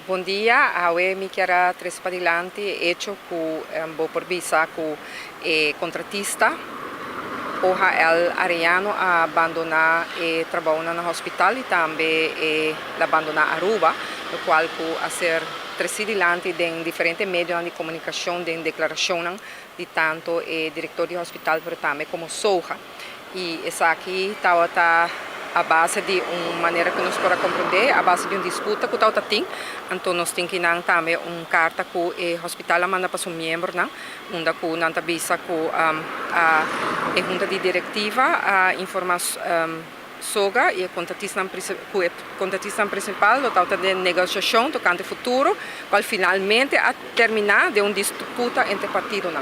Bom dia, eu me quero Tres Padilanti, hecho com por visa com contratista. Hoje el Ariano abandonar e trabalhar no hospital e também abandonar Aruba, no qual a ser Tres Padilanti em diferentes meios de comunicação, de declaração de tanto diretor do hospital, mas também como Soja. E essa aqui está a base de uma maneira que nós podemos compreender, a base de uma disputa que está tem, então nós temos que também uma carta que o hospital manda para os membros, onde que nós avisa que a junta de diretiva a informação soga e contratista principal do tal de negociação tocante futuro, qual finalmente a terminar de uma disputa entre partidos.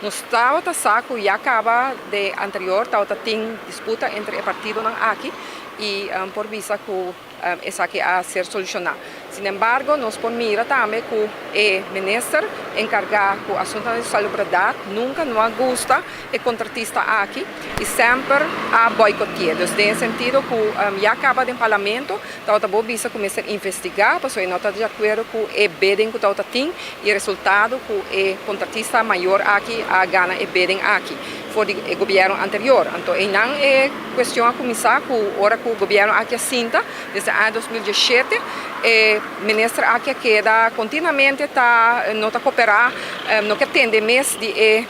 No estado da saco já acaba de anterior, tem disputa entre partidos aqui e por visa que essa aqui a ser solucionada. Sin embargo, nós por mira também que o ministro encarregado com o assunto de salubridade nunca não gosta o contratista aqui e sempre a boicoteia. Então, nesse sentido, que já acaba de parlamento, a boa visa começar a investigar, porque não está de acordo com o bidding que tem e o resultado que o contratista maior aqui a gana o bidding aqui. Foi o governo anterior. Então, não é questão a começar com o governo aqui assinta, desde o ano 2017, o ministro aqui queda continuamente não está cooperar, não quer atender mais de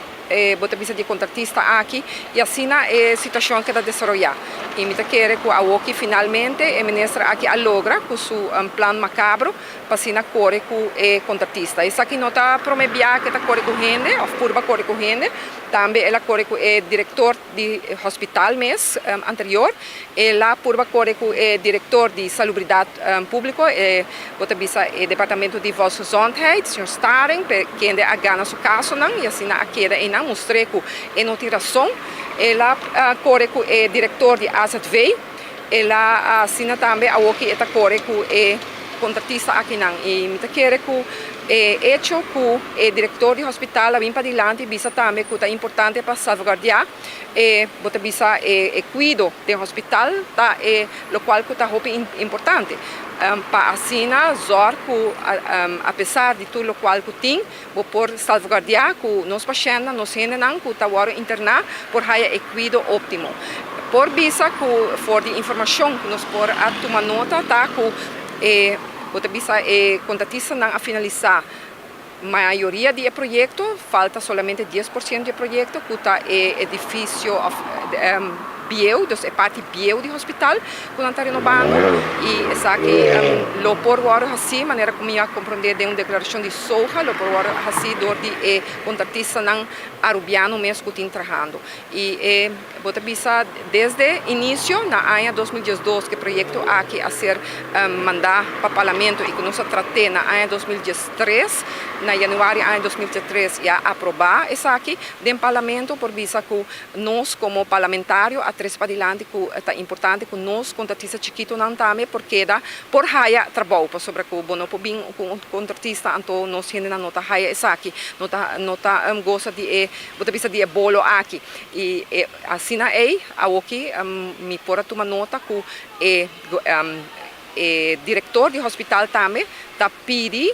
visa de contratista aqui e assim a situação que está desenvolvida. E me quer que a finalmente o ministro aqui logra com seu plano macabro para assim correr com o contratista. Isso aqui não está prometendo que está correr com gente, ou purba correr com gente, também ela corre com o diretor do hospital mês anterior, ela purba corre com o diretor de salubridade pública, o departamento de volksgezondheid, Sr. Staring, que ainda ganha seu caso, e assim a queda não mostrei que não tem razão, ela corre com o diretor de AZV, ela assina também a que está corre com o contratista aqui não, e me quer que hecho que o diretor do hospital a vir para adiante visa também que é importante para salvaguardar bota visa cuido do hospital tá o qual que está importante para assim zor que apesar de tudo o qual que tem por salvaguardar que nós pacientes nós não que está agora internar por haya cuido óptimo por visa que for de informação que nós por tomar nota tá que outra vez contratista não a finalizar a maioria do projeto, falta somente 10% do projeto, que está edifício bio, é parte bio do hospital, que não está renovando, e essa aqui, lo por agora assim, maneira como eu compreender de uma declaração de Soja, lo por agora assim, de contratista não arubiano mesmo que está trabalhando. E bota visa desde o início, na ano 2012, que o projeto aqui a ser mandado para o parlamento e que nós tratamos na ano 2013, na januário de 2013, já aprovar essa aqui, do parlamento, por visa que nós, como parlamentário, a Tres Padilanti, que é importante que nós, contratistas chiquitos, não também, porque dá por haya trabalho, sobre que o bono por bem com contratista, então nós ainda não está haya essa aqui, não está gosta de bota visa de bolo aqui e assim a aqui me pora tomar nota que diretor do hospital também está pedindo,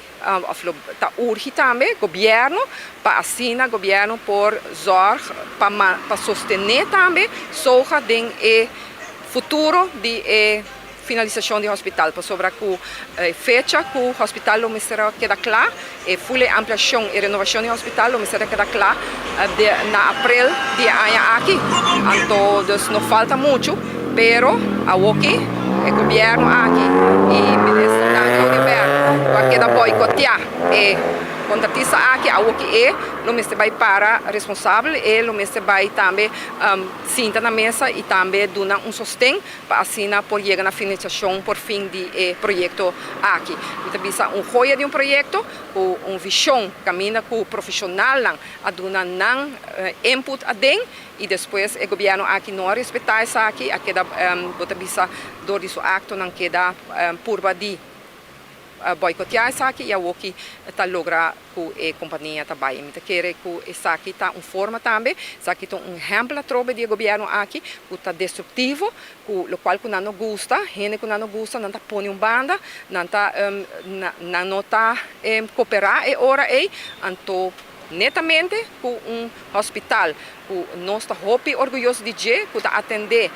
está urge também governo para assinar governo por zor para sostener também soja den futuro de finalização do hospital, sobre a fecha que o hospital lo será queda claro, full ampliação e renovação do hospital lo será queda claro na abril de ano aqui, então não falta muito, pero aqui o governo aqui e o ministro do governo vai queda boicotear contratista aqui o mestre vai para responsável e o mestre vai também sentar na mesa e também dar sostém para assinar por chegar na finalização por fim do projeto aqui. Então, joia de projeto, uma visão, caminha com o profissional, a dar input a den e depois o governo aqui não respeitar isso aqui, a queda, bota bisa, do seu acto, não queda purba de boicotear isso aqui e o que tá logra que a companhia tá bem. Então quer que isso aqui tá forma também, isso aqui tá exemplo trobe de governo aqui, que tá destrutivo, o qual que não gosta, gente que não gosta, não tá põe banda, não tá cooperar e ora então netamente com hospital que nós estamos orgulhosos de dizer que está atender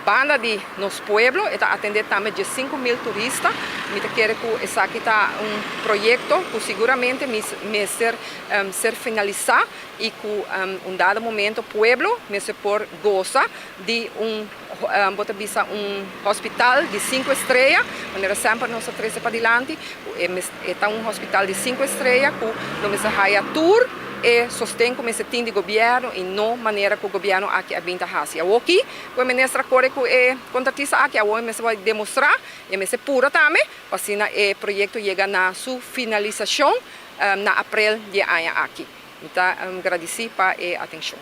banda de nosso pueblo e está atender também de 5.000 turistas. Eu quero que esse aqui está projeto que seguramente vai ser finalizado e que dado momento o pueblo se pode gozar de hospital de 5 estrelas, onde sempre nós três para adiante, é hospital de 5 estrelas que nós haya tour e sostém como esse time de governo e não maneira que o governo aqui avinta faz. Eu aqui, o ministro Core que é contratista aqui, eu vai demonstrar e me se pura também, assim o projeto chega na sua finalização na abril de ano aqui. Então, agradeço pela atenção.